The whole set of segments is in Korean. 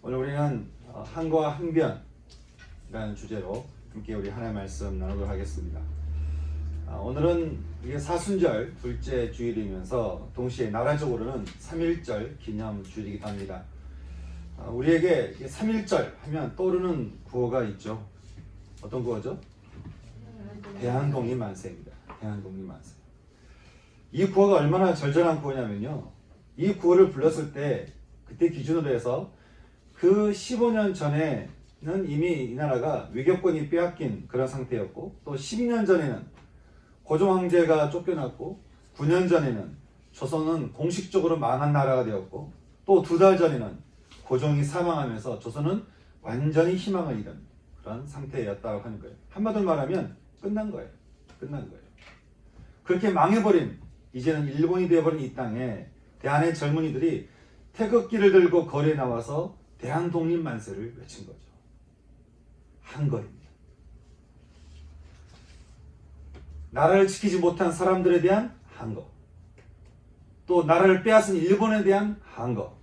오늘 우리는 항거와 항변이라는 주제로 함께 우리 하나님의 말씀 나누도록 하겠습니다. 오늘은 이게 사순절 둘째 주일이면서 동시에 나라적으로는 3.1절 기념 주일이기도 합니다. 우리에게 3.1절 하면 떠오르는 구호가 있죠. 어떤 구호죠? 대한독립만세입니다. 대한독립만세. 이 구호가 얼마나 절절한 구호냐면요, 이 구호를 불렀을 때 그때 기준으로 해서 그 15년 전에는 이미 이 나라가 위격권이 빼앗긴 그런 상태였고, 또 12년 전에는 고종 황제가 쫓겨났고, 9년 전에는 조선은 공식적으로 망한 나라가 되었고, 또 2달 전에는 고종이 사망하면서 조선은 완전히 희망을 잃은 그런 상태였다고 하는 거예요. 한마디로 말하면 끝난 거예요. 끝난 거예요. 그렇게 망해버린, 이제는 일본이 되어버린 이 땅에 대한의 젊은이들이 태극기를 들고 거리에 나와서 대한독립만세를 외친 거죠. 한거입니다. 나라를 지키지 못한 사람들에 대한 한거, 또 나라를 빼앗은 일본에 대한 한거,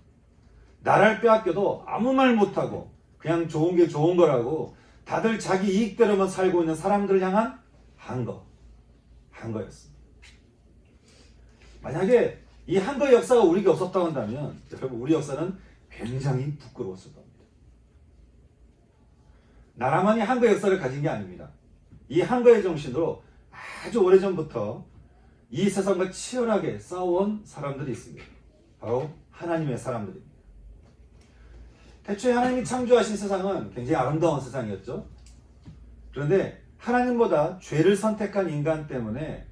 나라를 빼앗겨도 아무 말 못하고 그냥 좋은 게 좋은 거라고 다들 자기 이익대로만 살고 있는 사람들을 향한 한거였습니다. 만약에 이 한거의 역사가 우리에게 없었다고 한다면, 여러분, 우리 역사는 굉장히 부끄러웠을 겁니다. 나라만이 한거 역사를 가진 게 아닙니다. 이 한거의 정신으로 아주 오래전부터 이 세상과 치열하게 싸워온 사람들이 있습니다. 바로 하나님의 사람들입니다. 태초에 하나님이 창조하신 세상은 굉장히 아름다운 세상이었죠. 그런데 하나님보다 죄를 선택한 인간 때문에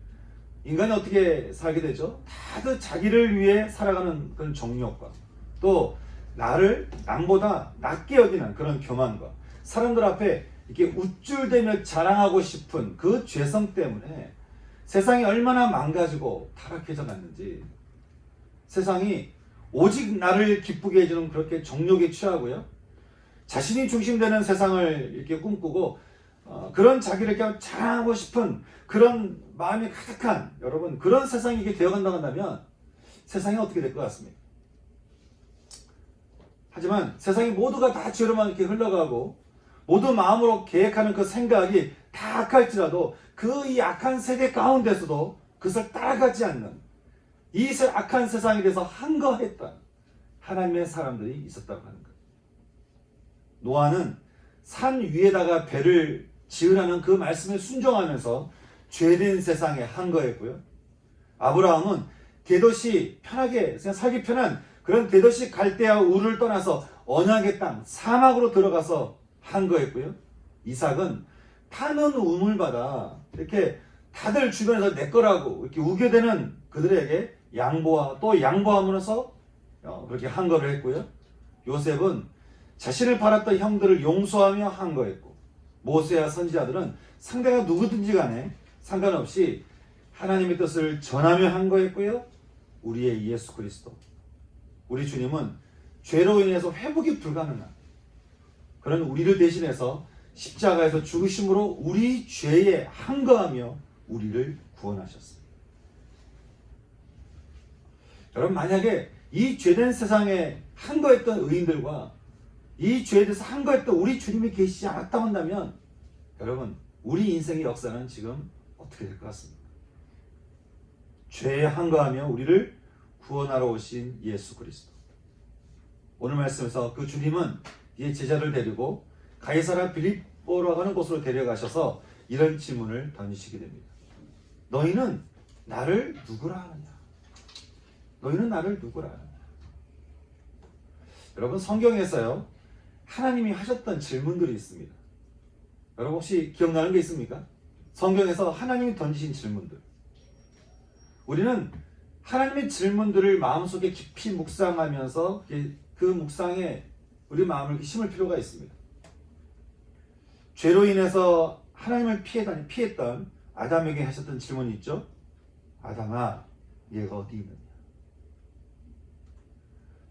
인간이 어떻게 살게 되죠? 다들 자기를 위해 살아가는 그런 정욕과, 또 남보다 낮게 여기는 그런 교만과, 사람들 앞에 이렇게 우쭐대며 자랑하고 싶은 그 죄성 때문에 세상이 얼마나 망가지고 타락해져 갔는지, 세상이 오직 나를 기쁘게 해주는 그렇게 정욕에 취하고요, 자신이 중심되는 세상을 이렇게 꿈꾸고 그런 자기를 이렇게 자랑하고 싶은 그런 마음이 가득한, 여러분, 그런 세상이 이게 되어간다고 한다면 세상이 어떻게 될 것 같습니까? 하지만 세상이 모두가 다 죄로만 이렇게 흘러가고 모두 마음으로 계획하는 그 생각이 다 악할지라도 그 이 악한 세계 가운데서도 그것을 따라가지 않는 이 악한 세상에 대해서 한거했던 하나님의 사람들이 있었다고 하는 거예요. 노아는 산 위에다가 배를 지으라는 그 말씀에 순종하면서 죄된 세상에 한거했고요. 아브라함은 대도시 편하게 그냥 살기 편한 그런 대도시 갈대아 우르를 떠나서 언약의 땅 사막으로 들어가서 한거했고요. 이삭은 타는 우물마다 이렇게 다들 주변에서 내 거라고 이렇게 우겨대는 그들에게 양보함으로써 그렇게 한거를 했고요. 요셉은 자신을 팔았던 형들을 용서하며 한거했고, 모세와 선지자들은 상대가 누구든지 간에 상관없이 하나님의 뜻을 전하며 한거했고요. 우리의 예수 그리스도, 우리 주님은 죄로 인해서 회복이 불가능한 그런 우리를 대신해서 십자가에서 죽으심으로 우리 죄에 한거하며 우리를 구원하셨습니다. 여러분, 만약에 이 죄된 세상에 한거했던 의인들과 이 죄에 대해서 한거했던 우리 주님이 계시지 않았다고 한다면, 여러분, 우리 인생의 역사는 지금 어떻게 될 것 같습니까? 죄에 한거하며 우리를 구원하러 오신 예수 그리스도, 오늘 말씀에서 그 주님은 이 제자를 데리고 가이사랴 빌립보라고 하는 곳으로 데려가셔서 이런 질문을 던지시게 됩니다. 너희는 나를 누구라 하느냐? 너희는 나를 누구라 하느냐? 여러분, 성경에서요, 하나님이 하셨던 질문들이 있습니다. 여러분, 혹시 기억나는 게 있습니까? 성경에서 하나님이 던지신 질문들. 우리는 하나님의 질문들을 마음속에 깊이 묵상하면서 그 묵상에 우리 마음을 심을 필요가 있습니다. 죄로 인해서 하나님을 피했던 아담에게 하셨던 질문이 있죠. 아담아, 얘가 어디 있느냐?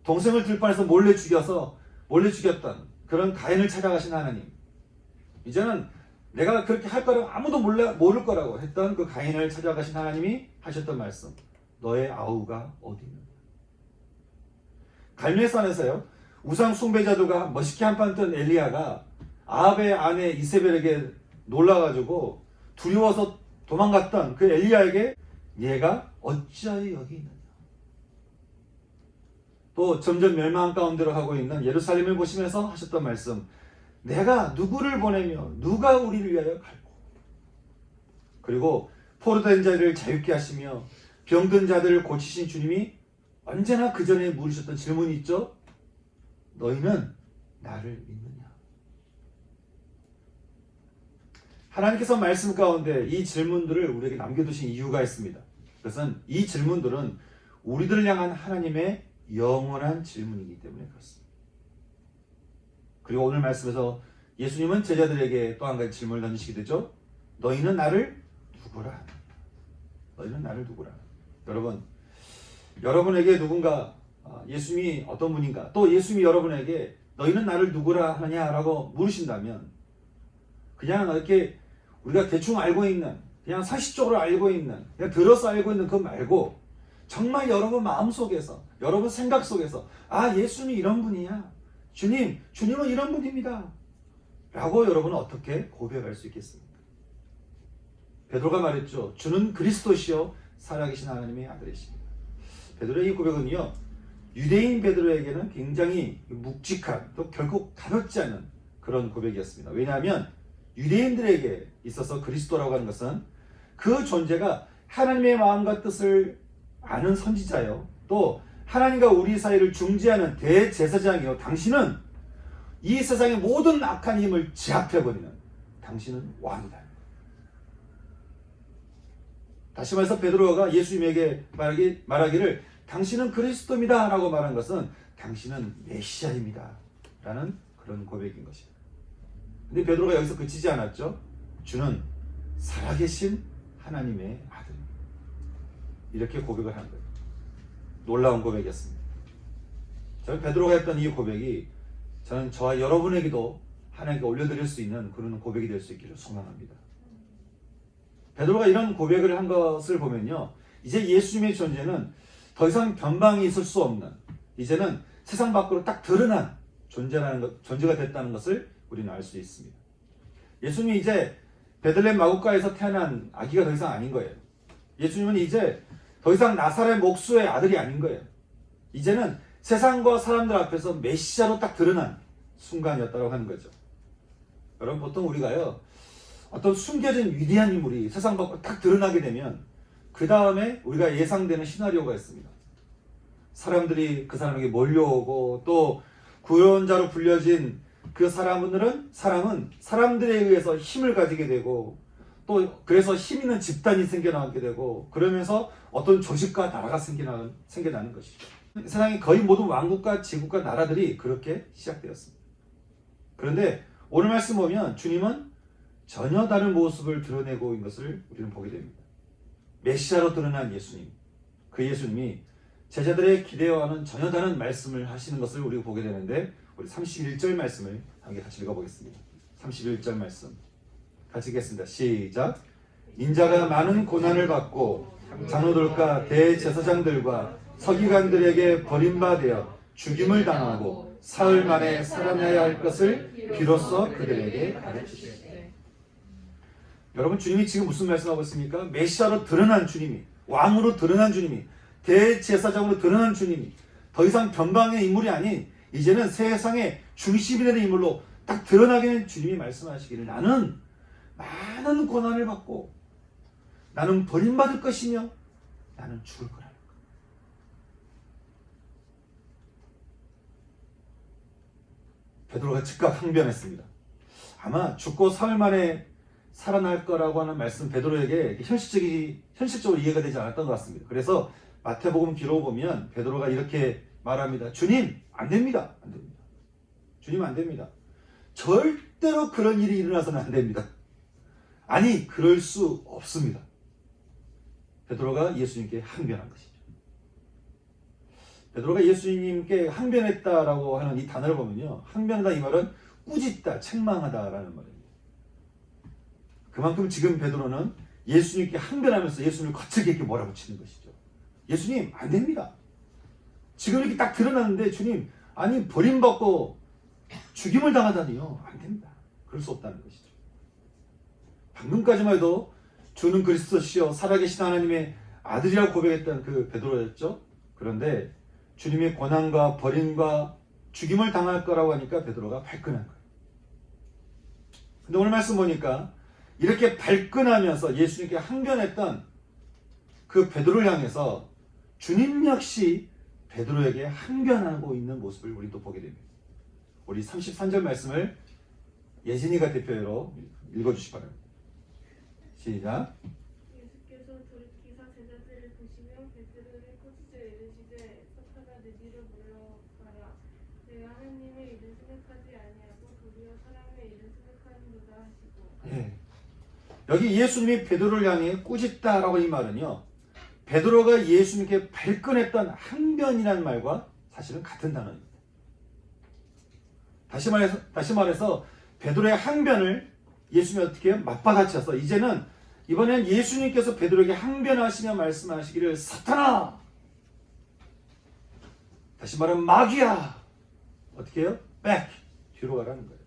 동생을 들판에서 몰래 죽였던 그런 가인을 찾아가신 하나님, 이제는 내가 그렇게 할 거라고 아무도 모를 거라고 했던 그 가인을 찾아가신 하나님이 하셨던 말씀, 너의 아우가 어디 있느냐? 갈멜산에서요, 우상 숭배자들과 멋있게 한판 뜬 엘리야가 아합의 아내 이세벨에게 놀라가지고 두려워서 도망갔던 그 엘리야에게 얘가 어찌하여 여기 있느냐. 또 점점 멸망 가운데로 가고 있는 예루살렘을 보시면서 하셨던 말씀, 내가 누구를 보내며 누가 우리를 위하여 갈고, 그리고 포로된 자들을 자유케 하시며 병든 자들을 고치신 주님이 언제나 그 전에 물으셨던 질문이 있죠. 너희는 나를 믿느냐? 하나님께서 말씀 가운데 이 질문들을 우리에게 남겨두신 이유가 있습니다. 그것은 이 질문들은 우리들을 향한 하나님의 영원한 질문이기 때문에 그렇습니다. 그리고 오늘 말씀에서 예수님은 제자들에게 또 한 가지 질문을 던지시게 되죠. 너희는 나를 누구라? 너희는 나를 누구라? 여러분, 여러분에게 누군가 예수님이 어떤 분인가, 또 예수님이 여러분에게 너희는 나를 누구라 하느냐라고 물으신다면 그냥 이렇게 우리가 대충 알고 있는, 그냥 상식적으로 알고 있는, 그냥 들어서 알고 있는 그거 말고 정말 여러분 마음속에서, 여러분 생각 속에서 예수님이 이런 분이야, 주님은 이런 분입니다 라고 여러분은 어떻게 고백할 수 있겠습니까? 베드로가 말했죠. 주는 그리스도시요 살아계신 하나님의 아들이십니다. 베드로의 이 고백은요, 유대인 베드로에게는 굉장히 묵직한, 또 결국 가볍지 않은 그런 고백이었습니다. 왜냐하면 유대인들에게 있어서 그리스도라고 하는 것은 그 존재가 하나님의 마음과 뜻을 아는 선지자요, 또 하나님과 우리 사이를 중재하는 대제사장이요, 당신은 이 세상의 모든 악한 힘을 제압해버리는, 당신은 왕이다. 다시 말해서 베드로가 예수님에게 말하기를 당신은 그리스도입니다 라고 말한 것은 당신은 메시아입니다 라는 그런 고백인 것입니다. 근데 베드로가 여기서 그치지 않았죠. 주는 살아계신 하나님의 아들입니다. 이렇게 고백을 한 거예요. 놀라운 고백이었습니다. 저는 베드로가 했던 이 고백이 저는 저와 여러분에게도 하나님께 올려드릴 수 있는 그런 고백이 될 수 있기를 소망합니다. 베드로가 이런 고백을 한 것을 보면요, 이제 예수님의 존재는 더 이상 변방이 있을 수 없는, 이제는 세상 밖으로 딱 드러난 존재가 됐다는 것을 우리는 알 수 있습니다. 예수님이 이제 베들레헴 마구가에서 태어난 아기가 더 이상 아닌 거예요. 예수님은 이제 더 이상 나사렛 목수의 아들이 아닌 거예요. 이제는 세상과 사람들 앞에서 메시아로 딱 드러난 순간이었다고 하는 거죠. 여러분, 보통 우리가요, 어떤 숨겨진 위대한 인물이 세상 밖으로 딱 드러나게 되면 그 다음에 우리가 예상되는 시나리오가 있습니다. 사람들이 그 사람에게 몰려오고, 또 구원자로 불려진 그 사람은 사람들에 의해서 힘을 가지게 되고, 또 그래서 힘 있는 집단이 생겨나게 되고, 그러면서 어떤 조직과 나라가 생겨나는 것이죠. 세상의 거의 모든 왕국과 제국과 나라들이 그렇게 시작되었습니다. 그런데 오늘 말씀 보면 주님은 전혀 다른 모습을 드러내고 있는 것을 우리는 보게 됩니다. 메시아로 드러난 예수님, 그 예수님이 제자들의 기대와는 전혀 다른 말씀을 하시는 것을 우리가 보게 되는데, 우리 31절 말씀을 함께 같이 읽어보겠습니다. 31절 말씀 같이 읽겠습니다. 시작. 인자가 많은 고난을 받고 장로들과 대제사장들과 서기관들에게 버림받아 죽임을 당하고 사흘 만에 살아나야 할 것을 비로소 그들에게 가르치시되. 여러분, 주님이 지금 무슨 말씀하고 있습니까? 메시아로 드러난 주님이, 왕으로 드러난 주님이, 대제사장으로 드러난 주님이 더 이상 변방의 인물이 아닌 이제는 세상의 중심이 되는 인물로 딱 드러나게 된 주님이 말씀하시기를 나는 많은 고난을 받고 나는 버림받을 것이며 나는 죽을 거라는 것. 베드로가 즉각 항변했습니다. 아마 죽고 사흘 만에 살아날 거라고 하는 말씀, 베드로에게 현실적으로 이해가 되지 않았던 것 같습니다. 그래서 마태복음 기록을 보면 베드로가 이렇게 말합니다. 주님, 안 됩니다. 안 됩니다. 주님, 안 됩니다. 절대로 그런 일이 일어나서는 안 됩니다. 아니, 그럴 수 없습니다. 베드로가 예수님께 항변한 것이죠. 베드로가 예수님께 항변했다라고 하는 이 단어를 보면요, 항변하다 이 말은 꾸짖다, 책망하다라는 말입니다. 그만큼 지금 베드로는 예수님께 항변하면서 예수님을 거칠게 이렇게 몰아붙이는 것이죠. 예수님, 안 됩니다. 지금 이렇게 딱 드러났는데 주님, 아니 버림받고 죽임을 당하다니요. 안 됩니다. 그럴 수 없다는 것이죠. 방금까지만 해도 주는 그리스도시요 살아계신 하나님의 아들이라고 고백했던 그 베드로였죠. 그런데 주님의 고난과 버림과 죽임을 당할 거라고 하니까 베드로가 발끈한 거예요. 근데 오늘 말씀 보니까 이렇게 발끈하면서 예수님께 항변했던 그 베드로를 향해서 주님 역시 베드로에게 항변하고 있는 모습을 우리도 보게 됩니다. 우리 33절 말씀을 예진이가 대표로 읽어주시기 바랍니다. 시작. 예수께서 돌이키사 제자들을 보시며 베드로를 꾸짖어 이르시되 사탄아 내 뒤로 물러가라. 내가 하나님의 일을 생각하지 아니하고 도리어 사람의 일을 생각하는도다 하시고. 예. 여기 예수님이 베드로를 향해 꾸짖다라고 이 말은요, 베드로가 예수님께 발끈했던 항변이라는 말과 사실은 같은 단어입니다. 다시 말해서 베드로의 항변을 예수님이 어떻게 해요? 맞받아쳐서 이제는 이번엔 예수님께서 베드로에게 항변하시며 말씀하시기를 사탄아, 다시 말하면 마귀야, 어떻게 해요? back, 뒤로 가라는 거예요.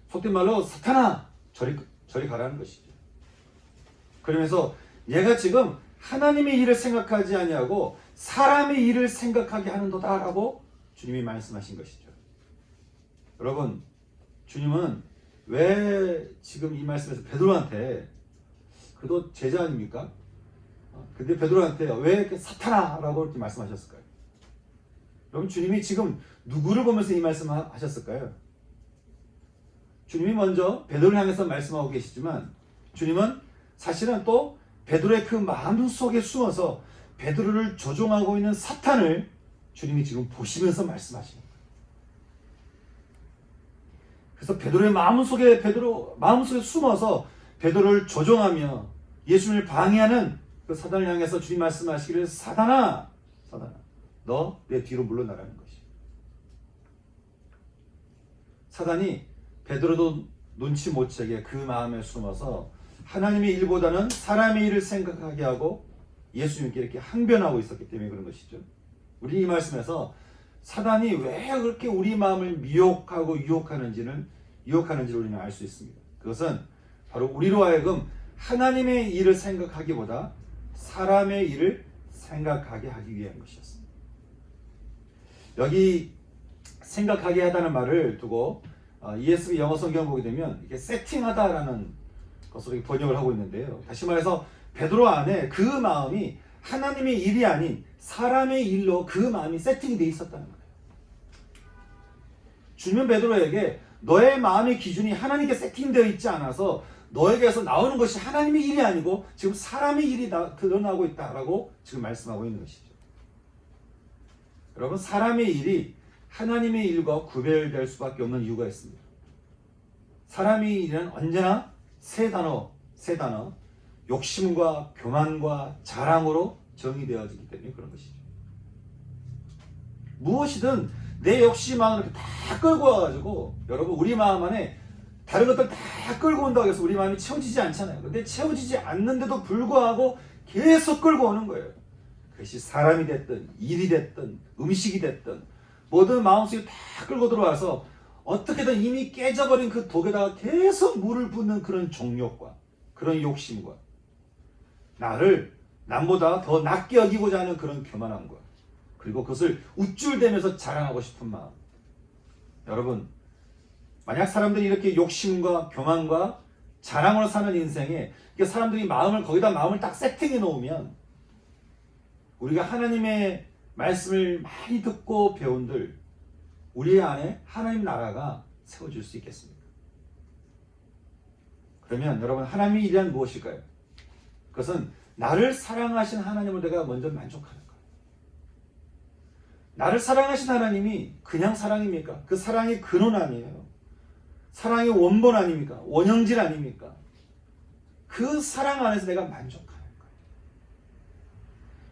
속된 말로 사탄아, 저리 가라는 것이죠. 그러면서 얘가 지금 하나님의 일을 생각하지 아니하고 사람의 일을 생각하게 하는도다라고 주님이 말씀하신 것이죠. 여러분, 주님은 왜 지금 이 말씀에서 베드로한테, 그래도 제자 아닙니까? 근데 베드로한테 왜 이렇게 사탄아라고 이렇게 말씀하셨을까요? 여러분, 주님이 지금 누구를 보면서 이 말씀을 하셨을까요? 주님이 먼저 베드로를 향해서 말씀하고 계시지만 주님은 사실은 또 베드로의 그 마음 속에 숨어서 베드로를 조종하고 있는 사탄을 주님이 지금 보시면서 말씀하시는 거예요. 그래서 베드로의 마음 속에 숨어서 베드로를 조종하며 예수님을 방해하는 그 사단을 향해서 주님 말씀하시기를 사단아, 너 내 뒤로 물러나라는 것이에요. 사단이 베드로도 눈치 못 채게 그 마음에 숨어서 하나님의 일보다는 사람의 일을 생각하게 하고 예수님께 이렇게 항변하고 있었기 때문에 그런 것이죠. 우리 이 말씀에서 사단이 왜 그렇게 우리 마음을 미혹하고 유혹하는지를 우리는 알 수 있습니다. 그것은 바로 우리로 하여금 하나님의 일을 생각하기보다 사람의 일을 생각하게 하기 위한 것이었습니다. 여기 생각하게 하다는 말을 두고 ESV 영어 성경 보게 되면 이게 세팅하다라는 것으로 번역을 하고 있는데요. 다시 말해서 베드로 안에 그 마음이 하나님의 일이 아닌 사람의 일로 그 마음이 세팅이 돼 있었다는 거예요. 주님은 베드로에게 너의 마음의 기준이 하나님께 세팅되어 있지 않아서 너에게서 나오는 것이 하나님의 일이 아니고 지금 사람의 일이 드러나고 있다라고 지금 말씀하고 있는 것이죠. 여러분, 사람의 일이 하나님의 일과 구별될 수밖에 없는 이유가 있습니다. 사람의 일은 언제나 세 단어, 욕심과 교만과 자랑으로 정의되어지기 때문에 그런 것이죠. 무엇이든 내 욕심만을 이렇게 다 끌고 와가지고, 여러분, 우리 마음 안에 다른 것들 다 끌고 온다고 해서 우리 마음이 채워지지 않잖아요. 근데 채워지지 않는데도 불구하고 계속 끌고 오는 거예요. 그것이 사람이 됐든 일이 됐든 음식이 됐든 모든 마음속에 다 끌고 들어와서 어떻게든 이미 깨져버린 그 독에다가 계속 물을 붓는 그런 정욕과 그런 욕심과 나를 남보다 더 낮게 여기고자 하는 그런 교만함과 그리고 그것을 우쭐대면서 자랑하고 싶은 마음. 여러분, 만약 사람들이 이렇게 욕심과 교만과 자랑으로 사는 인생에 사람들이 거기다 마음을 딱 세팅해 놓으면 우리가 하나님의 말씀을 많이 듣고 배운들 우리 안에 하나님 나라가 세워질 수 있겠습니까? 그러면 여러분, 하나님의 일이란 무엇일까요? 그것은 나를 사랑하신 하나님을 내가 먼저 만족하는 거예요. 나를 사랑하신 하나님이 그냥 사랑입니까? 그 사랑의 근원 아니에요. 사랑의 원본 아닙니까? 원형질 아닙니까? 그 사랑 안에서 내가 만족하는 거예요.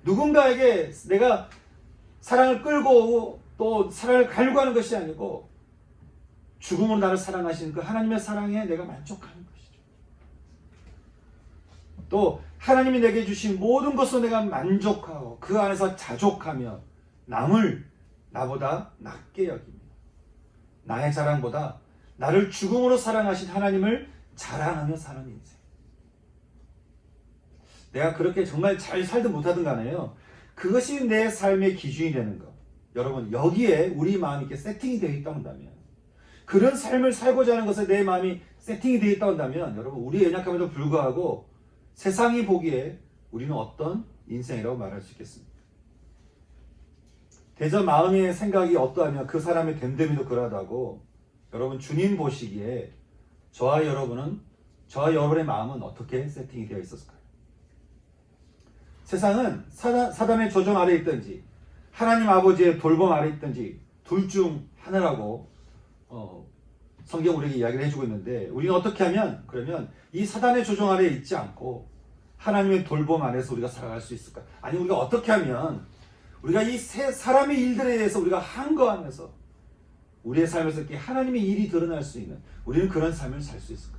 누군가에게 내가 사랑을 끌고 오고 또 사랑을 갈구하는 것이 아니고 죽음으로 나를 사랑하시는 그 하나님의 사랑에 내가 만족하는 것이죠. 또 하나님이 내게 주신 모든 것으로 내가 만족하고 그 안에서 자족하며 남을 나보다 낮게 여깁니다. 나의 자랑보다 나를 죽음으로 사랑하신 하나님을 자랑하며 사는 인생. 내가 그렇게 정말 잘 살든 못하든 간에요, 그것이 내 삶의 기준이 되는 것. 여러분, 여기에 우리 마음이 이렇게 세팅이 되어 있다 한다면, 그런 삶을 살고자 하는 것에 내 마음이 세팅이 되어 있다 한다면, 여러분, 우리의 연약함에도 불구하고 세상이 보기에 우리는 어떤 인생이라고 말할 수 있겠습니까? 대저 마음의 생각이 어떠하면 그 사람의 됨됨이도 그러하다고. 여러분, 주님 보시기에 저와 여러분의 마음은 어떻게 세팅이 되어 있었을까요? 세상은 사단의 조종 아래 있든지 하나님 아버지의 돌봄 아래 있든지 둘 중 하나라고 성경 우리에게 이야기를 해주고 있는데, 우리는 어떻게 하면 그러면 이 사단의 조종 아래에 있지 않고 하나님의 돌봄 안에서 우리가 살아갈 수 있을까? 아니, 우리가 어떻게 하면 우리가 이 사람의 일들에 대해서 우리가 한거하면서 우리의 삶에서 이렇게 하나님의 일이 드러날 수 있는, 우리는 그런 삶을 살 수 있을까?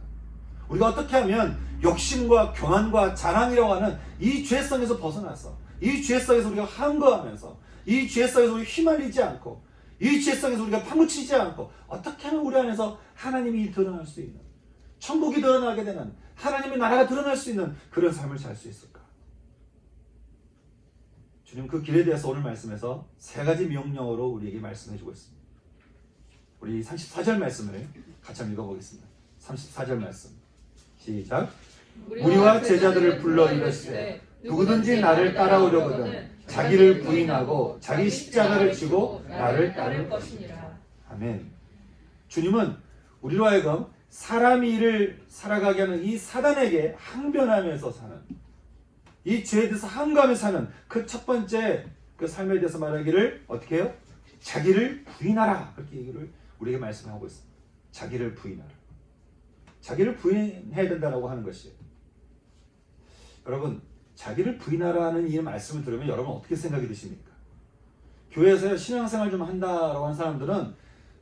우리가 어떻게 하면 욕심과 교만과 자랑이라고 하는 이 죄성에서 벗어나서, 이 죄성에서 우리가 한거하면서, 이 죄성에서 우리 휘말리지 않고, 이 죄성에서 우리가 파묻히지 않고, 어떻게 하면 우리 안에서 하나님이 드러날 수 있는, 천국이 드러나게 되는, 하나님의 나라가 드러날 수 있는 그런 삶을 살 수 있을까? 주님 그 길에 대해서 오늘 말씀에서 세 가지 명령어로 우리에게 말씀해주고 있습니다. 우리 34절 말씀을 같이 한번 읽어보겠습니다. 34절 말씀 시작. 우리와 제자들을 불러 이르시되 누구든지 나를 따라오려거든 자기를 부인하고 자기 십자가를 지고 나를 따를 것이니라. 아멘. 주님은 우리로 하여금 사람의 일을 살아가게 하는 이 사단에게 항변하면서 사는, 이 죄에 대해서 항거하며 사는 그 첫 번째 그 삶에 대해서 말하기를 어떻게 해요? 자기를 부인하라. 그렇게 얘기를 우리에게 말씀하고 있습니다. 자기를 부인하라. 자기를 부인해야 된다고 하는 것이에요. 여러분, 자기를 부인하라는 이 말씀을 들으면 여러분 어떻게 생각이 드십니까? 교회에서 신앙생활 좀 한다라고 하는 사람들은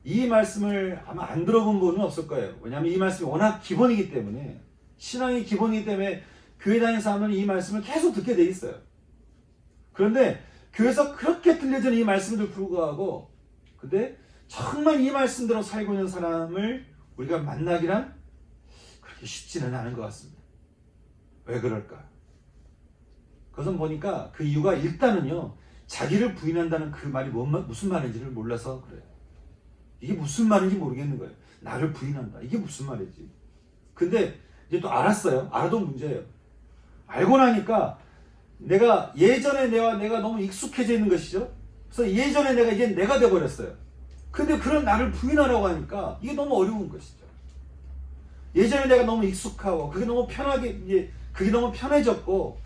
이 말씀을 아마 안 들어본 분은 없을 거예요. 왜냐하면 이 말씀이 워낙 기본이기 때문에, 신앙이 기본이기 때문에 교회 다니는 사람은 이 말씀을 계속 듣게 돼 있어요. 그런데 교회에서 그렇게 들려지는 이 말씀에도 불구하고, 근데 정말 이 말씀대로 살고 있는 사람을 우리가 만나기란 그렇게 쉽지는 않은 것 같습니다. 왜 그럴까? 그것은 보니까 그 이유가 일단은요, 자기를 부인한다는 그 말이 무슨 말인지를 몰라서 그래요. 이게 무슨 말인지 모르겠는 거예요. 나를 부인한다. 이게 무슨 말이지? 근데 이제 또 알았어요. 알아도 문제예요. 알고 나니까 내가 예전에 내가 너무 익숙해져 있는 것이죠. 그래서 예전에 내가 이제 내가 돼버렸어요. 근데 그런 나를 부인하라고 하니까 이게 너무 어려운 것이죠. 예전에 내가 너무 익숙하고 그게 너무 편하게, 이제 그게 너무 편해졌고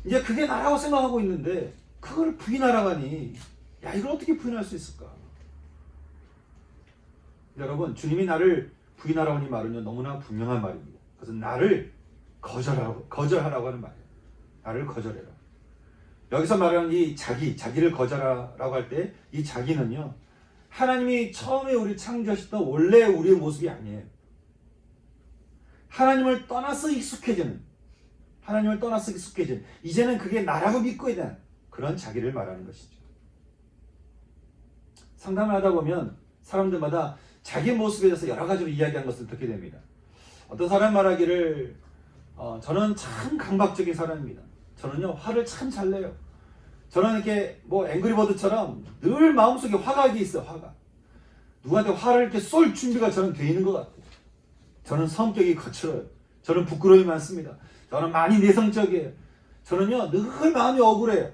이제 그게 나라고 생각하고 있는데 그걸 부인하라고 하니, 야, 이걸 어떻게 부인할 수 있을까? 여러분, 주님이 나를 부인하라고 하는 말은요, 너무나 분명한 말입니다. 그것은 나를 거절하라고 하는 말이에요. 나를 거절해라. 여기서 말하는 이 자기를 거절하라고 할 때 이 자기는요, 하나님이 처음에 우리를 창조하셨던 원래 우리의 모습이 아니에요. 하나님을 떠나서 익숙해지는, 이제는 그게 나라고 믿고 있는 그런 자기를 말하는 것이죠. 상담을 하다 보면 사람들마다 자기 모습에 대해서 여러 가지로 이야기하는 것을 듣게 됩니다. 어떤 사람 말하기를 저는 참 강박적인 사람입니다. 저는요, 화를 참 잘 내요. 저는 이렇게 뭐 앵그리버드처럼 늘 마음속에 화가 있어요. 화가. 누구한테 화를 이렇게 쏠 준비가 저는 돼 있는 것 같아요. 저는 성격이 거칠어요. 저는 부끄러움이 많습니다. 저는 많이 내성적이에요. 저는요, 늘 마음이 억울해요.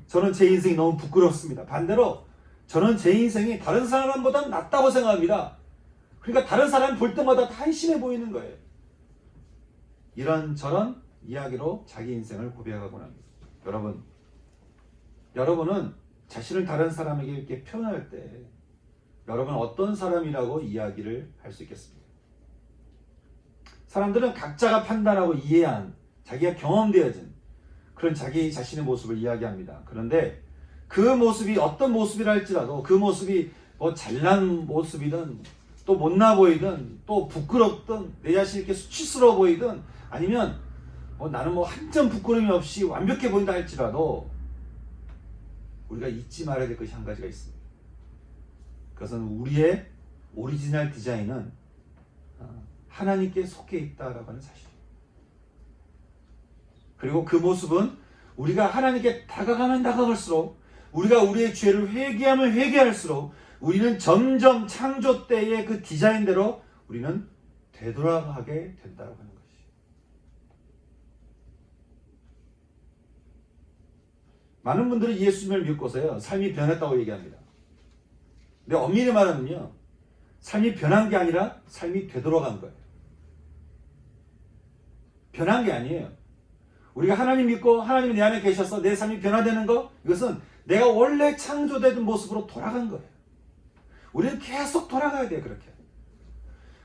저는 제 인생이 너무 부끄럽습니다. 반대로 저는 제 인생이 다른 사람보다 낫다고 생각합니다. 그러니까 다른 사람 볼 때마다 다 한심해 보이는 거예요. 이런저런 이야기로 자기 인생을 고백하곤 합니다. 여러분은 자신을 다른 사람에게 이렇게 표현할 때 여러분은 어떤 사람이라고 이야기를 할 수 있겠습니까? 사람들은 각자가 판단하고 이해한, 자기가 경험되어진 그런 자기 자신의 모습을 이야기합니다. 그런데 그 모습이 어떤 모습이라 할지라도 그 모습이 뭐 잘난 모습이든 또 못나 보이든 또 부끄럽든 내 자신이 이렇게 수치스러워 보이든 아니면 나는 뭐 한 점 부끄러움이 없이 완벽해 보인다 할지라도 우리가 잊지 말아야 될 것이 한 가지가 있습니다. 그것은 우리의 오리지널 디자인은 하나님께 속해 있다라고 하는 사실입니다. 그리고 그 모습은 우리가 하나님께 다가가면 다가갈수록, 우리가 우리의 죄를 회개하면 회개할수록 우리는 점점 창조 때의 그 디자인대로 우리는 되돌아가게 된다고 하는 것이죠. 많은 분들이 예수님을 믿고서요, 삶이 변했다고 얘기합니다. 근데 엄밀히 말하면요, 삶이 변한 게 아니라 삶이 되돌아간 거예요. 변한 게 아니에요. 우리가 하나님 믿고 하나님이 내 안에 계셔서 내 삶이 변화되는 거, 이것은 내가 원래 창조되던 모습으로 돌아간 거예요. 우리는 계속 돌아가야 돼요. 그렇게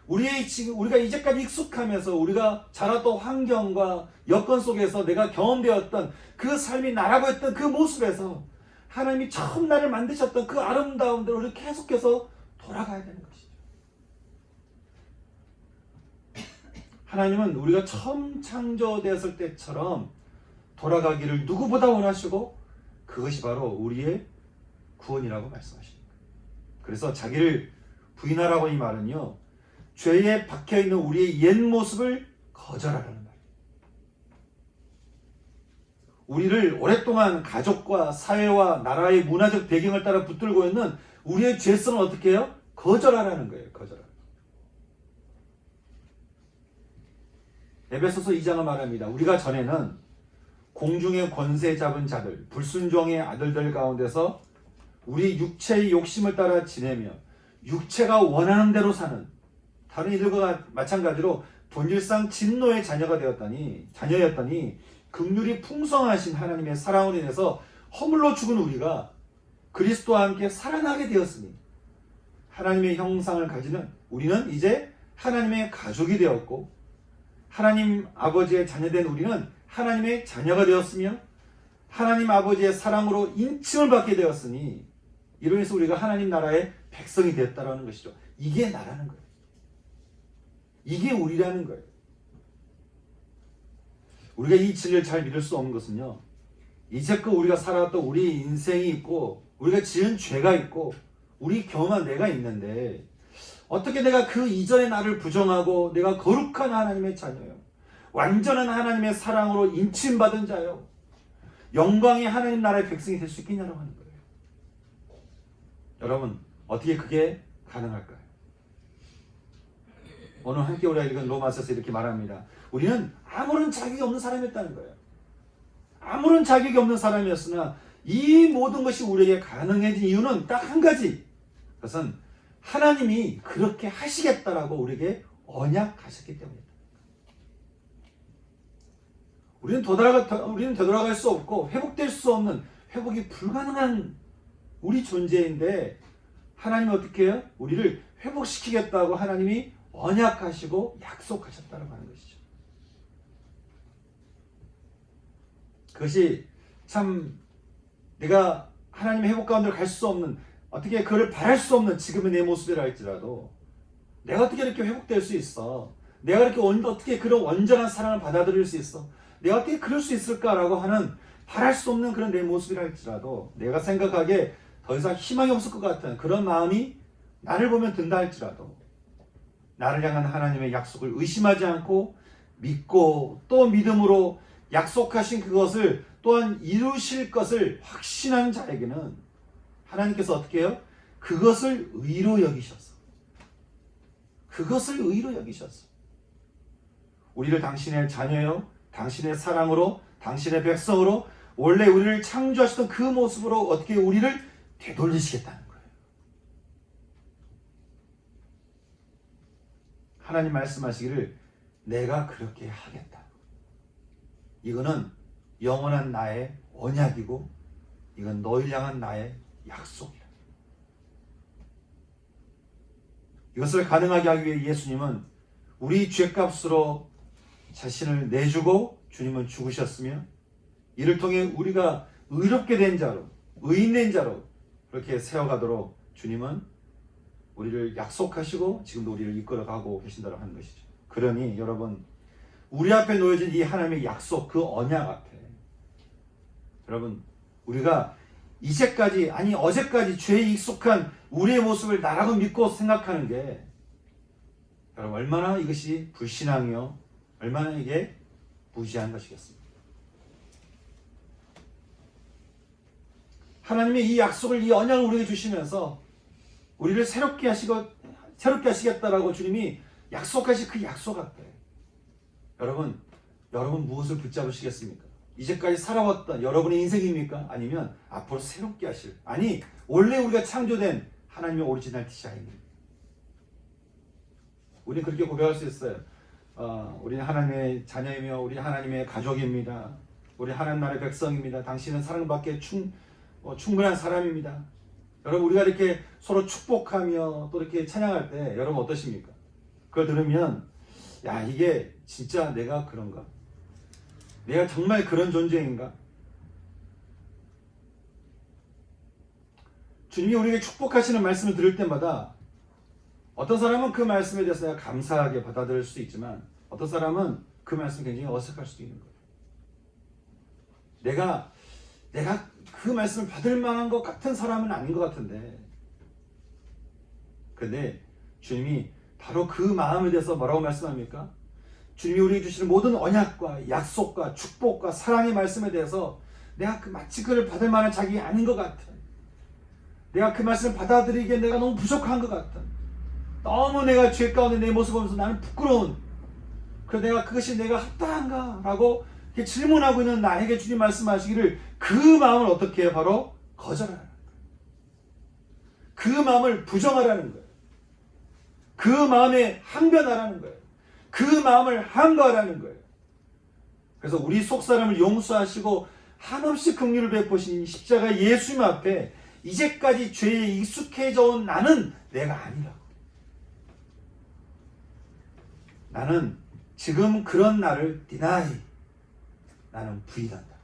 우리가 이제까지 익숙하면서 우리가 자랐던 환경과 여건 속에서 내가 경험되었던 그 삶이 나라고 했던 그 모습에서 하나님이 처음 나를 만드셨던 그 아름다운 대로 우리 계속해서 돌아가야 되는 것이죠. 하나님은 우리가 처음 창조되었을 때처럼 돌아가기를 누구보다 원하시고, 그것이 바로 우리의 구원이라고 말씀하십니다. 그래서 자기를 부인하라고 이 말은요, 죄에 박혀있는 우리의 옛 모습을 거절하라는 말이에요. 우리를 오랫동안 가족과 사회와 나라의 문화적 배경을 따라 붙들고 있는 우리의 죄성을 어떻게 해요? 거절하라는 거예요. 거절하라. 에베소서 2장은 말합니다. 우리가 전에는 공중의 권세 잡은 자들, 불순종의 아들들 가운데서 우리 육체의 욕심을 따라 지내며 육체가 원하는 대로 사는, 다른 이들과 마찬가지로 본질상 진노의 자녀였더니 긍휼이 풍성하신 하나님의 사랑으로 인해서 허물로 죽은 우리가 그리스도와 함께 살아나게 되었으니, 하나님의 형상을 가지는 우리는 이제 하나님의 가족이 되었고, 하나님 아버지의 자녀된 우리는 하나님의 자녀가 되었으며 하나님 아버지의 사랑으로 인칭을 받게 되었으니, 이로 인해서 우리가 하나님 나라의 백성이 되었다는 것이죠. 이게 나라는 거예요. 이게 우리라는 거예요. 우리가 이 진리를 잘 믿을 수 없는 것은요, 이제껏 우리가 살아왔던 우리 인생이 있고, 우리가 지은 죄가 있고, 우리 경험한 내가 있는데, 어떻게 내가 그 이전의 나를 부정하고 내가 거룩한 하나님의 자녀요, 완전한 하나님의 사랑으로 인침받은 자요, 영광의 하나님 나라의 백성이 될 수 있겠냐라고 하는 거예요. 여러분, 어떻게 그게 가능할까요? 오늘 함께 우리가 읽은 로마서에서 이렇게 말합니다. 우리는 아무런 자격이 없는 사람이었다는 거예요. 아무런 자격이 없는 사람이었으나 이 모든 것이 우리에게 가능해진 이유는 딱 한 가지, 그것은 하나님이 그렇게 하시겠다라고 우리에게 언약하셨기 때문입니다. 우리는 되돌아갈 수 없고 회복될 수 없는, 회복이 불가능한 우리 존재인데, 하나님은 어떻게 해요? 우리를 회복시키겠다고 하나님이 언약하시고 약속하셨다고 하는 것이죠. 그것이 참 내가 하나님의 회복 가운데로 갈 수 없는, 어떻게 그를 바랄 수 없는 지금의 내 모습이라 할지라도, 내가 어떻게 이렇게 회복될 수 있어? 내가 이렇게 어떻게 그런 온전한 사랑을 받아들일 수 있어? 내가 어떻게 그럴 수 있을까라고 하는, 바랄 수 없는 그런 내 모습이라 할지라도, 내가 생각하기에 더 이상 희망이 없을 것 같은 그런 마음이 나를 보면 든다 할지라도, 나를 향한 하나님의 약속을 의심하지 않고 믿고 또 믿음으로 약속하신 그것을 또한 이루실 것을 확신한 자에게는 하나님께서 어떻게 해요? 그것을 의로 여기셨어. 그것을 의로 여기셨어. 우리를 당신의 자녀요, 당신의 사랑으로, 당신의 백성으로, 원래 우리를 창조하셨던 그 모습으로 어떻게 우리를 되돌리시겠다는 거예요. 하나님 말씀하시기를 내가 그렇게 하겠다. 이거는 영원한 나의 언약이고, 이건 너희를 향한 나의 약속이다. 이것을 가능하게 하기 위해 예수님은 우리 죄값으로 자신을 내주고 주님은 죽으셨으며, 이를 통해 우리가 의롭게 된 자로, 의인된 자로 그렇게 세워가도록 주님은 우리를 약속하시고 지금도 우리를 이끌어가고 계신다고 하는 것이죠. 그러니 여러분, 우리 앞에 놓여진 이 하나님의 약속, 그 언약 앞에 여러분, 우리가 이제까지, 아니 어제까지 죄에 익숙한 우리의 모습을 나라고 믿고 생각하는 게 여러분 얼마나 이것이 불신앙이요, 얼마나 이게 무지한 것이겠습니까? 하나님의 이 약속을, 이 언약을 우리에게 주시면서 우리를 새롭게 하시겠다라고 주님이 약속하신 그 약속 앞에 여러분 무엇을 붙잡으시겠습니까? 이제까지 살아왔던 여러분의 인생입니까? 아니면 앞으로 새롭게 하실, 아니 원래 우리가 창조된 하나님의 오리지널 디자인입니다. 우리는 그렇게 고백할 수 있어요. 우리는 하나님의 자녀이며 우리 하나님의 가족입니다. 우리 하나님 나라의 백성입니다. 당신은 사랑받기에 충분한 사람입니다. 여러분 우리가 이렇게 서로 축복하며 또 이렇게 찬양할 때 여러분 어떠십니까? 그걸 들으면 야, 이게 진짜 내가 그런가? 내가 정말 그런 존재인가? 주님이 우리에게 축복하시는 말씀을 들을 때마다 어떤 사람은 그 말씀에 대해서 내가 감사하게 받아들일 수 있지만 어떤 사람은 그 말씀이 굉장히 어색할 수도 있는 거예요. 내가 그 말씀을 받을 만한 것 같은 사람은 아닌 것 같은데, 근데 주님이 바로 그 마음에 대해서 뭐라고 말씀합니까? 주님이 우리에게 주시는 모든 언약과 약속과 축복과 사랑의 말씀에 대해서 내가 마치 그를 받을 만한 자격이 아닌 것 같은, 내가 그 말씀을 받아들이기에 내가 너무 부족한 것 같은, 너무 내가 죄 가운데 내 모습을 보면서 나는 부끄러운, 그래서 그것이 내가 합당한가? 라고 이렇게 질문하고 있는 나에게 주님 말씀하시기를 그 마음을 어떻게 해요? 바로 거절하라는 거예요. 그 마음을 부정하라는 거예요. 그 마음에 항변하라는 거예요. 그 마음을 항거하라는 거예요. 그래서 우리 속사람을 용서하시고 한없이 긍휼을 베푸신 십자가 예수님 앞에 이제까지 죄에 익숙해져 온 나는 내가 아니라고. 나는 지금 그런 나를 deny, 나는 부인한다.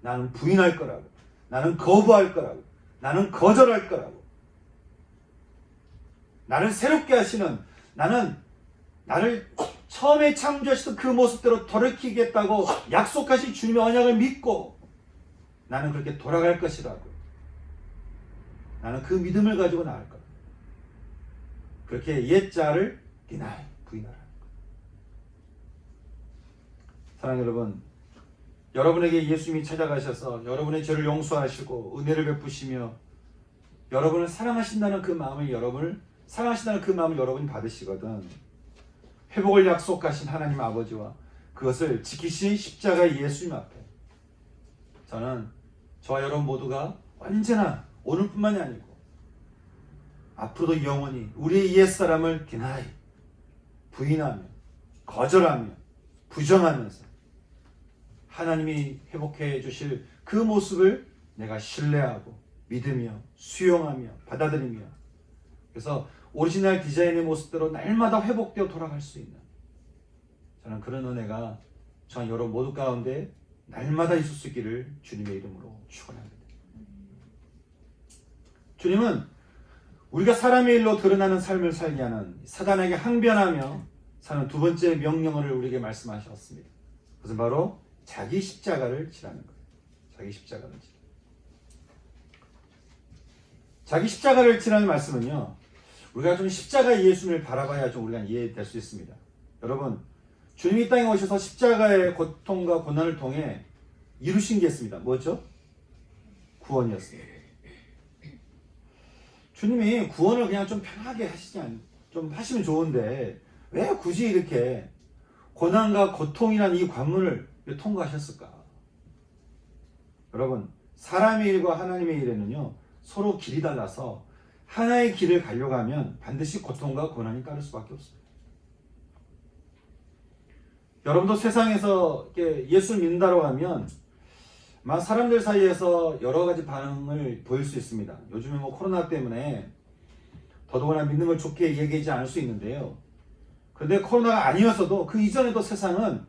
나는 부인할 거라고. 나는 거부할 거라고. 나는 거절할 거라고. 나를 새롭게 하시는, 나를 처음에 창조하시던 그 모습대로 돌이키겠다고 약속하신 주님의 언약을 믿고 나는 그렇게 돌아갈 것이라고. 나는 그 믿음을 가지고 나갈 거다. 그렇게 옛자를 deny, 부인하라는 거예요. 사랑하는 여러분, 여러분에게 예수님이 찾아가셔서 여러분의 죄를 용서하시고 은혜를 베푸시며 여러분을 사랑하신다는 그 마음을 여러분이 받으시거든. 회복을 약속하신 하나님 아버지와 그것을 지키신 십자가의 예수님 앞에 저는 저와 여러분 모두가 언제나 오늘뿐만이 아니고 앞으로도 영원히 우리의 옛사람을 deny, 부인하며 거절하며 부정하면서 하나님이 회복해 주실 그 모습을 내가 신뢰하고 믿으며 수용하며 받아들이며, 그래서 오리지널 디자인의 모습대로 날마다 회복되어 돌아갈 수 있는 저는 그런 은혜가 저와 여러분 모두 가운데 날마다 있을 수 있기를 주님의 이름으로 축원합니다. 주님은 우리가 사람의 일로 드러나는 삶을 살게 하는 사단에게 항변하며 사는 두 번째 명령어를 우리에게 말씀하셨습니다. 그것은 바로 자기 십자가를 지라는 거예요. 자기 십자가를 지라. 자기 십자가를 지라는 말씀은요, 우리가 좀 십자가의 예수님을 바라봐야 좀 우리가 이해될 수 있습니다. 여러분, 주님이 이 땅에 오셔서 십자가의 고통과 고난을 통해 이루신 게 있습니다. 뭐죠? 구원이었습니다. 주님이 구원을 그냥 좀 편하게 좀 하시면 좋은데 왜 굳이 이렇게 고난과 고통이라는 이 관문을 통과하셨을까? 여러분, 사람의 일과 하나님의 일에는요 서로 길이 달라서 하나의 길을 가려고 하면 반드시 고통과 고난이 따를 수밖에 없습니다. 여러분도 세상에서 예수를 믿는다고 하면 막 사람들 사이에서 여러 가지 반응을 보일 수 있습니다. 요즘에 코로나 때문에 더더구나 믿는 걸 좋게 얘기하지 않을 수 있는데요. 그런데 코로나가 아니었어도 그 이전에도 세상은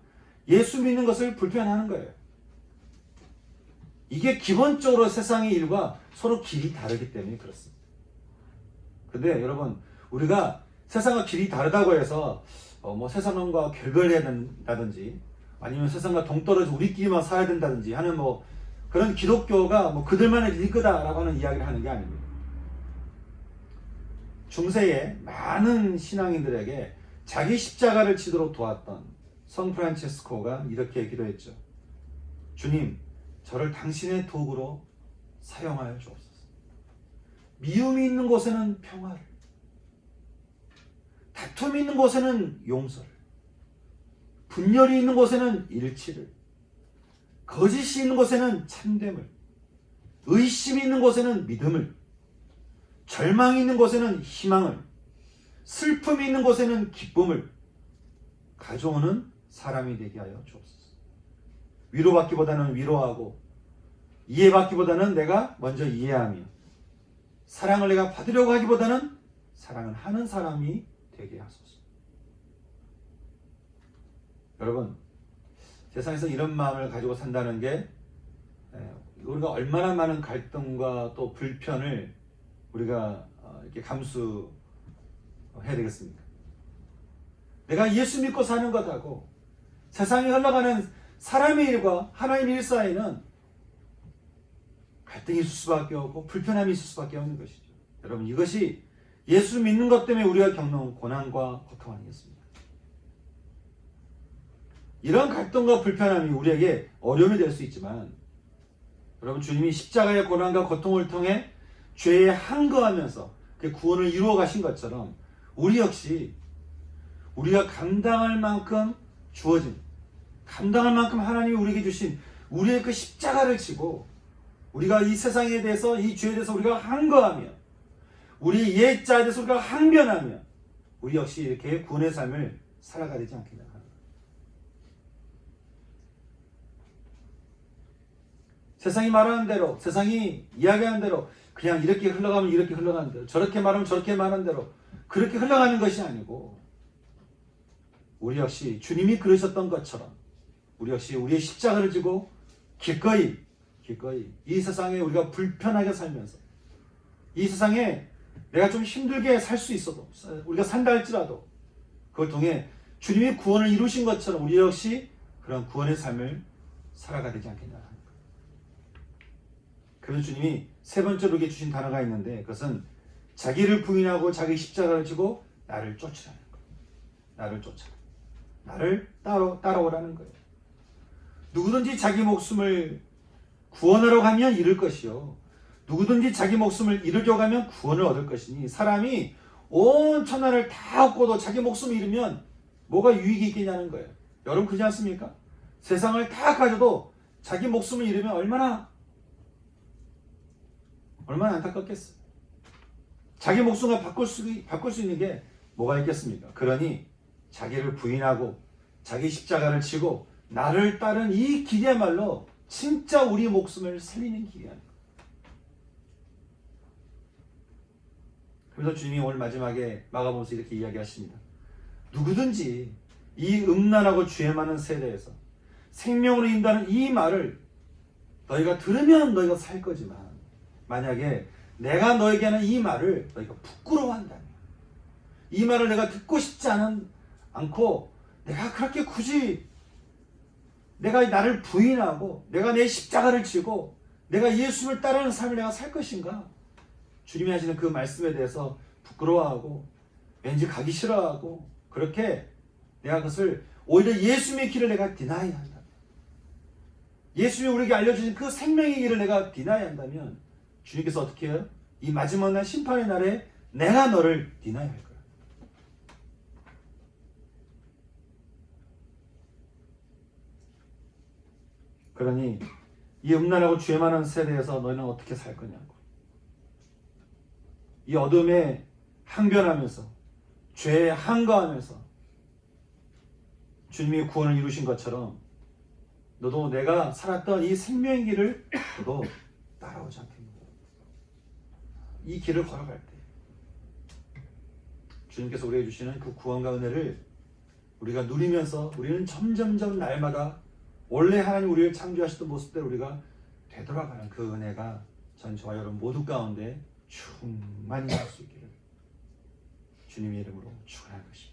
예수 믿는 것을 불편해하는 거예요. 이게 기본적으로 세상의 일과 서로 길이 다르기 때문에 그렇습니다. 근데 여러분, 우리가 세상과 길이 다르다고 해서 세상과 결별해야 된다든지 아니면 세상과 동떨어져 우리끼리만 살아야 된다든지 하는 그런 기독교가 뭐 그들만의 리그다라고 하는 이야기를 하는 게 아닙니다. 중세에 많은 신앙인들에게 자기 십자가를 지도록 도왔던 성 프란체스코가 이렇게 기도했죠. 주님, 저를 당신의 도구로 사용하여 주옵소서. 미움이 있는 곳에는 평화를, 다툼이 있는 곳에는 용서를, 분열이 있는 곳에는 일치를, 거짓이 있는 곳에는 참됨을, 의심이 있는 곳에는 믿음을, 절망이 있는 곳에는 희망을, 슬픔이 있는 곳에는 기쁨을 가져오는 사람이 되게 하여 주옵소서. 위로받기보다는 위로하고, 이해받기보다는 내가 먼저 이해하며, 사랑을 내가 받으려고 하기보다는 사랑을 하는 사람이 되게 하소서. 여러분, 세상에서 이런 마음을 가지고 산다는 게 우리가 얼마나 많은 갈등과 또 불편을 우리가 이렇게 감수해야 되겠습니까? 내가 예수 믿고 사는 것하고 세상에 흘러가는 사람의 일과 하나님의 일 사이는 갈등이 있을 수밖에 없고 불편함이 있을 수밖에 없는 것이죠. 여러분, 이것이 예수 믿는 것 때문에 우리가 겪는 고난과 고통 아니겠습니까? 이런 갈등과 불편함이 우리에게 어려움이 될 수 있지만, 여러분, 주님이 십자가의 고난과 고통을 통해 죄에 항거하면서 그 구원을 이루어 가신 것처럼 우리 역시 우리가 감당할 만큼 주어진, 감당할 만큼 하나님이 우리에게 주신 우리의 그 십자가를 지고 우리가 이 세상에 대해서, 이 죄에 대해서 우리가 항거하며, 우리 옛 자에 대해서 우리가 항변하며, 우리 역시 이렇게 구원의 삶을 살아가야 되지 않겠냐 하는 거예요. 세상이 말하는 대로, 세상이 이야기하는 대로 그냥 이렇게 흘러가면 이렇게 흘러가는 대로, 저렇게 말하면 저렇게 말하는 대로 그렇게 흘러가는 것이 아니고, 우리 역시 주님이 그러셨던 것처럼 우리 역시 우리의 십자가를 지고 기꺼이 이 세상에 우리가 불편하게 살면서, 이 세상에 내가 좀 힘들게 살 수 있어도, 우리가 산다 할지라도 그걸 통해 주님이 구원을 이루신 것처럼 우리 역시 그런 구원의 삶을 살아가야 되지 않겠냐 하는 거예요. 그래서 주님이 세 번째로 이렇게 주신 단어가 있는데, 그것은 자기를 부인하고 자기 십자가를 지고 나를 쫓으라는 거예요. 나를 쫓아라. 나를 따라오라는 거예요. 누구든지 자기 목숨을 구원하러 가면 잃을 것이요, 누구든지 자기 목숨을 잃으려고 하면 구원을 얻을 것이니, 사람이 온 천하를 다 얻고도 자기 목숨을 잃으면 뭐가 유익이 있겠냐는 거예요. 여러분, 그렇지 않습니까? 세상을 다 가져도 자기 목숨을 잃으면 얼마나 안타깝겠어요. 자기 목숨을 바꿀 수 있는 게 뭐가 있겠습니까? 그러니 자기를 부인하고 자기 십자가를 지고 나를 따른 이 길이야말로 진짜 우리 목숨을 살리는 길이야. 그래서 주님이 오늘 마지막에 마가복음에서 이렇게 이야기하십니다. 누구든지 이 음란하고 죄 많은 세대에서 생명으로 인다는 이 말을 너희가 들으면 너희가 살 거지만, 만약에 내가 너에게 하는 이 말을 너희가 부끄러워한다면, 이 말을 내가 듣고 싶지 않고 내가 그렇게 굳이 내가 나를 부인하고 내가 내 십자가를 지고 내가 예수를 따르는 삶을 내가 살 것인가? 주님이 하시는 그 말씀에 대해서 부끄러워하고 왠지 가기 싫어하고, 그렇게 내가 그것을 오히려 예수님의 길을 내가 디나이 한다, 예수님이 우리에게 알려주신 그 생명의 길을 내가 디나이 한다면, 주님께서 어떻게 해요? 이 마지막 날 심판의 날에 내가 너를 디나이 할 거야. 그러니 이 음란하고 죄 많은 세대에서 너희는 어떻게 살 거냐고. 이 어둠에 항변하면서 죄에 항거하면서 주님이 구원을 이루신 것처럼 너도 내가 살았던 이 생명의 길을 너도 따라오지 않겠냐. 이 길을 걸어갈 때 주님께서 우리에게 주시는 그 구원과 은혜를 우리가 누리면서 우리는 점점점 날마다 원래 하나님 우리를 창조하셨던 모습대로 우리가 되돌아가는 그 은혜가 전 저와 여러분 모두 가운데 충만히 할 수 있기를 주님의 이름으로 축원할 것입니다.